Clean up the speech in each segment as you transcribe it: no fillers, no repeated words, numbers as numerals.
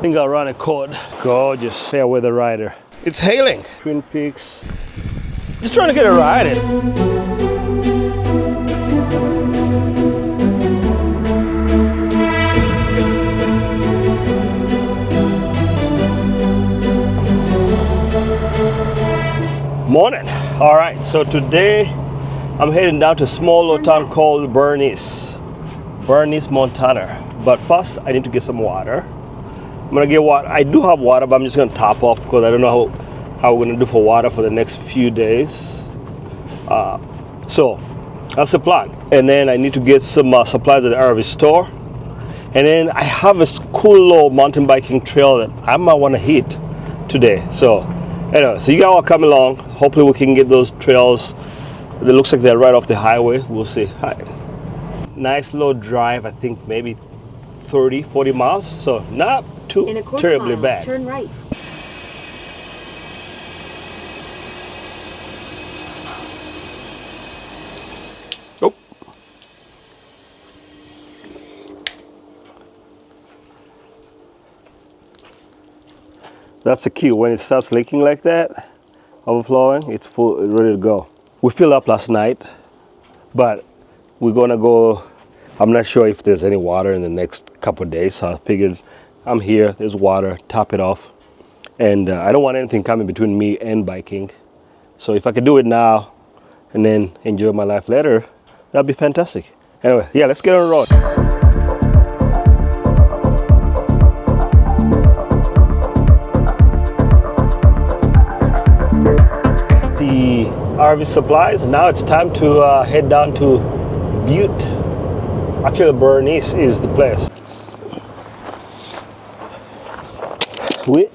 think I'll run a cord. Gorgeous fair weather rider. It's hailing. Twin Peaks. Just trying to get a ride in. Morning. All right, so today I'm heading down to a small little town called Bernice, Montana. But first I need to get some water. I'm gonna get water. I do have water, but I'm just gonna top off because I don't know how we're gonna do for water for the next few days. So that's the plan. And then I need to get some supplies at the RV store. And then I have a cool little mountain biking trail that I might want to hit today. So anyway, so you guys all come along. Hopefully we can get those trails. It looks like they're right off the highway. We'll see. Hi. Nice low drive. I think maybe 30-40 miles. So not too terribly bad. Turn right. Oh. That's the key. When it starts leaking like that, overflowing, it's full, ready to go. We filled up last night, but we're gonna go. I'm not sure if there's any water in the next couple of days, so I figured I'm here, there's water, top it off. And I don't want anything coming between me and biking. So if I could do it now and then enjoy my life later, that'd be fantastic. Anyway, yeah, let's get on the road. The RV supplies. Now it's time to head down to Butte. Actually, Bernice is the place.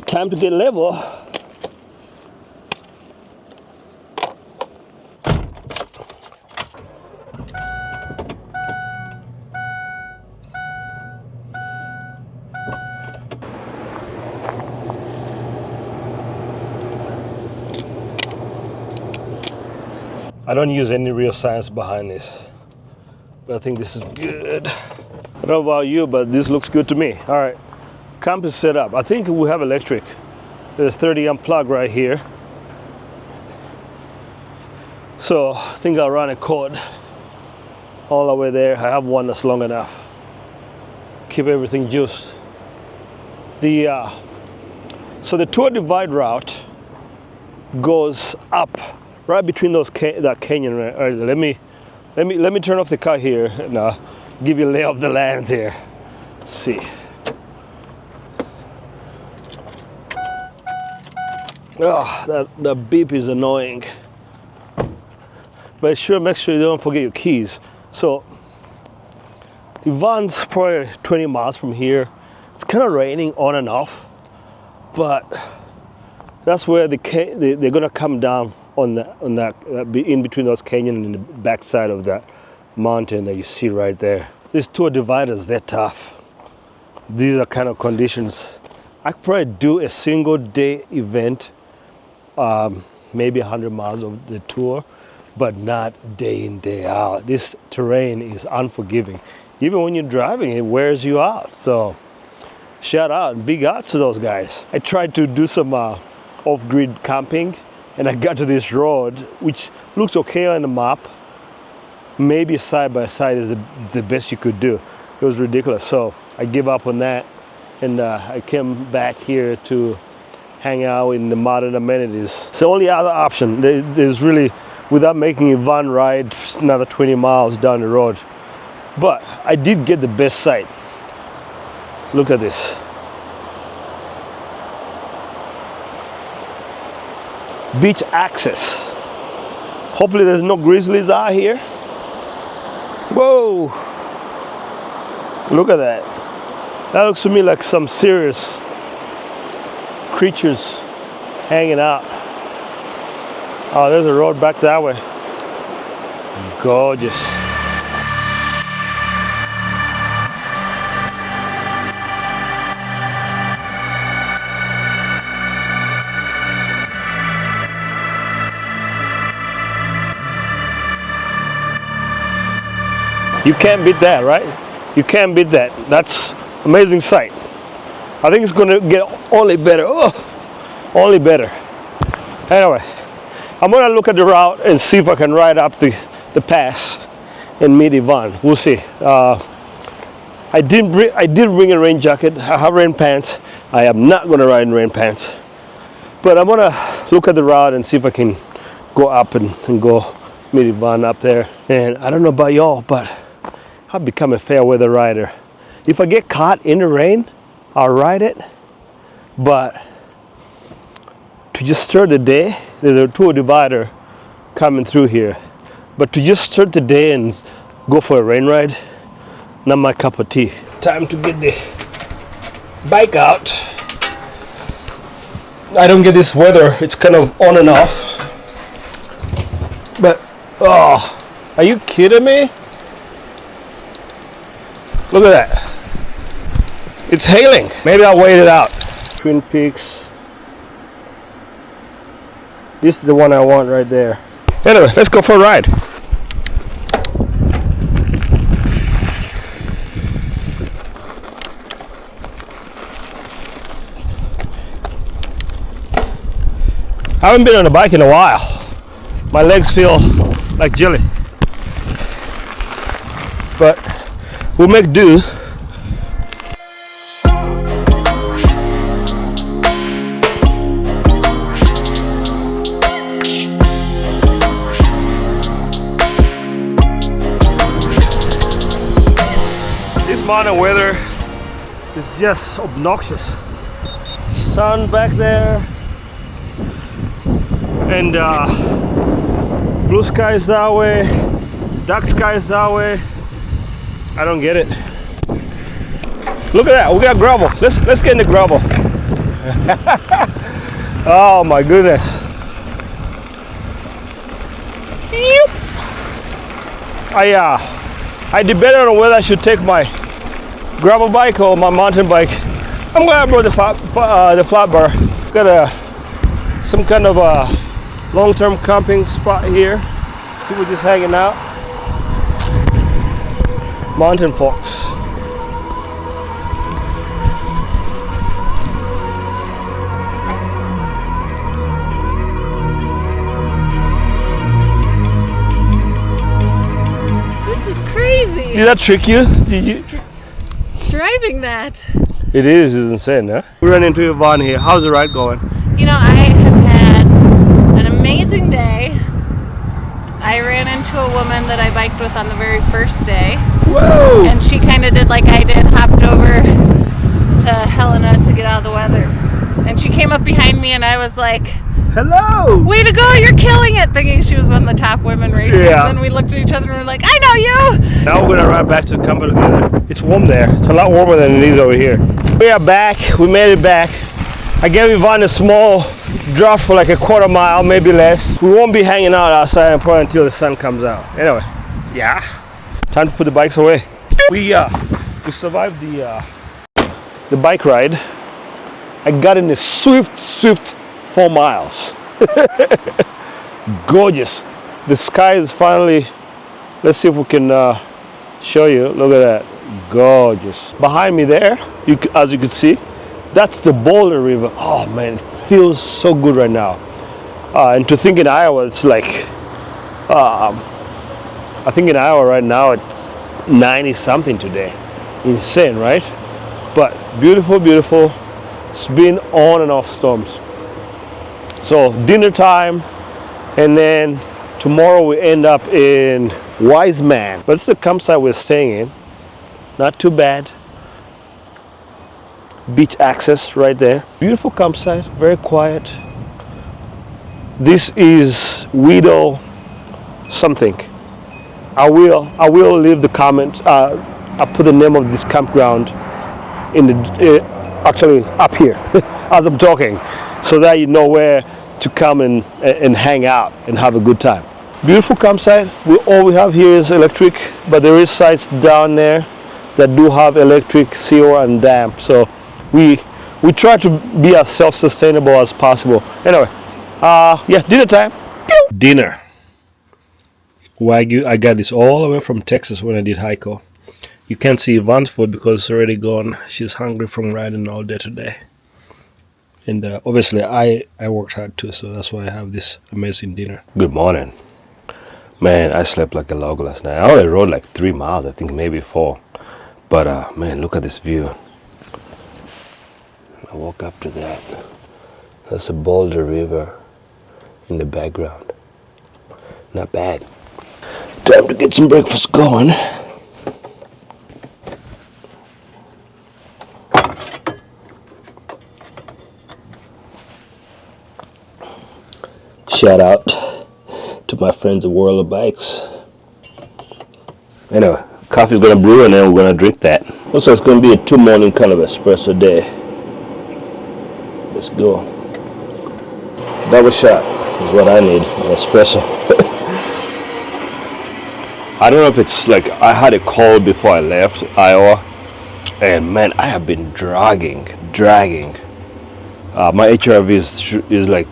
Time to get level. I don't use any real science behind this, but I think this is good. I don't know about you, but this looks good to me. All right, camp is set up. I think we have electric. There's 30 amp plug right here. So I think I'll run a cord all the way there. I have one that's long enough. Keep everything juiced. So the tour divide route goes up right between those that canyon. Right, let me turn off the car here and give you a lay of the lands here. Let's see. Oh, that beep is annoying. But sure, make sure you don't forget your keys. So the van's probably 20 miles from here. It's kind of raining on and off, but that's where they're gonna come down on that in between those canyons and the backside of that mountain that you see right there. These tour dividers, they're tough. These are kind of conditions. I could probably do a single day event, maybe 100 miles of the tour, but not day in, day out. This terrain is unforgiving. Even when you're driving, it wears you out. So shout out and big outs to those guys. I tried to do some off-grid camping, and I got to this road, which looks okay on the map. Maybe side by side is the best you could do. It was ridiculous. So I gave up on that, and I came back here to hang out in the modern amenities. It's the only other option. There's really, without making a van ride another 20 miles down the road. But I did get the best site. Look at this. Beach access. Hopefully there's no grizzlies out here. Whoa! Look at that. That looks to me like some serious creatures hanging out. Oh, there's a road back that way. Gorgeous. You can't beat that, right? You can't beat that. That's amazing sight. I think it's gonna get only better. Oh, only better. Anyway, I'm gonna look at the route and see if I can ride up the pass and meet Yvonne. We'll see. I did bring a rain jacket. I have rain pants. I am not gonna ride in rain pants, but I'm gonna look at the route and see if I can go up and go meet Yvonne up there. And I don't know about y'all, but I've become a fair weather rider. If I get caught in the rain, I'll ride it, but to just start the day, there's a tour divider coming through here, but to just start the day and go for a rain ride, not my cup of tea. Time to get the bike out. I don't get this weather, it's kind of on and off, but oh, are you kidding me? Look at that. It's hailing. Maybe I'll wait it out. Twin Peaks. This is the one I want right there. Anyway, let's go for a ride. I haven't been on a bike in a while. My legs feel like jelly. But we'll make do. Mountain weather is just obnoxious. Sun back there and blue skies that way, dark skies that way. I don't get it. Look at that, we got gravel. Let's get in the gravel. Oh my goodness. I debated on whether I should take my gravel bike or my mountain bike. I'm glad I brought the flat bar. Got some kind of a long-term camping spot here. People just hanging out. Mountain folks. This is crazy. Did that trick you? Did you? Driving that. It is, it's insane, huh? We ran into Yvonne here. How's the ride going? You know, I have had an amazing day. I ran into a woman that I biked with on the very first day. Whoa! And she kind of did like I did, hopped over to Helena to get out of the weather. And she came up behind me and I was like, hello! way to go, you're killing it, thinking she was one of the top women racers. Yeah. Then we looked at each other and we were like, I know you! Now we're gonna ride back to the camper together. It's warm there. It's a lot warmer than it is over here. We are back. We made it back. I gave Yvonne a small draft for like a quarter mile, maybe less. We won't be hanging out outside probably until the sun comes out. Anyway, yeah. Time to put the bikes away. We survived the bike ride. I got in a swift 4 miles. Gorgeous. The sky is finally, let's see if we can show you. Look at that. Gorgeous. Behind me there, as you can see, that's the Boulder River. Oh man, it feels so good right now. And to think in Iowa, it's like, I think in Iowa right now it's 90 something today. Insane, right? But beautiful, beautiful. It's been on and off storms. So dinner time, and then tomorrow we end up in Wise Man. But it's the campsite we're staying in. Not too bad. Beach access right there. Beautiful campsite, very quiet. This is Widow something. I will leave the comment. I'll put the name of this campground in the actually up here as I'm talking, so that you know where to come and hang out and have a good time. Beautiful campsite. All we have here is electric, but there is sites down there that do have electric, CO, and damp. So we try to be as self-sustainable as possible. Anyway, yeah, dinner time. Dinner. Wagyu. I got this all the way from Texas when I did Heiko. You can't see Yvonne's food because it's already gone. She's hungry from riding all day today. And obviously I worked hard too, so that's why I have this amazing dinner. Good morning. Man, I slept like a log last night. I only rode like 3 miles, I think maybe 4. But man, look at this view. I woke up to that. That's a Boulder River in the background. Not bad. Time to get some breakfast going. Shout out to my friends at World of Bikes. Anyway, coffee's gonna brew and then we're gonna drink that. Also, it's gonna be a 2-morning kind of espresso day. Let's go. Double shot is what I need, an espresso. I don't know if it's like I had a cold before I left Iowa, and man, I have been dragging. My HRV is like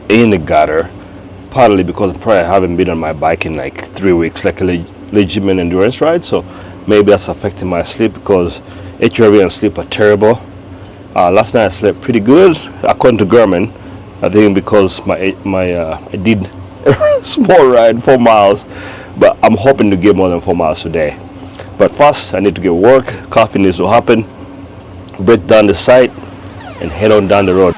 in the gutter, partly because probably I haven't been on my bike in like 3 weeks, like a legitimate endurance ride. So maybe that's affecting my sleep because HRV and sleep are terrible. Last night I slept pretty good, according to Garmin. I think because I did a small ride, 4 miles, but I'm hoping to get more than 4 miles today. But first, I need to get work. Coffee needs to happen. Break down the site and head on down the road.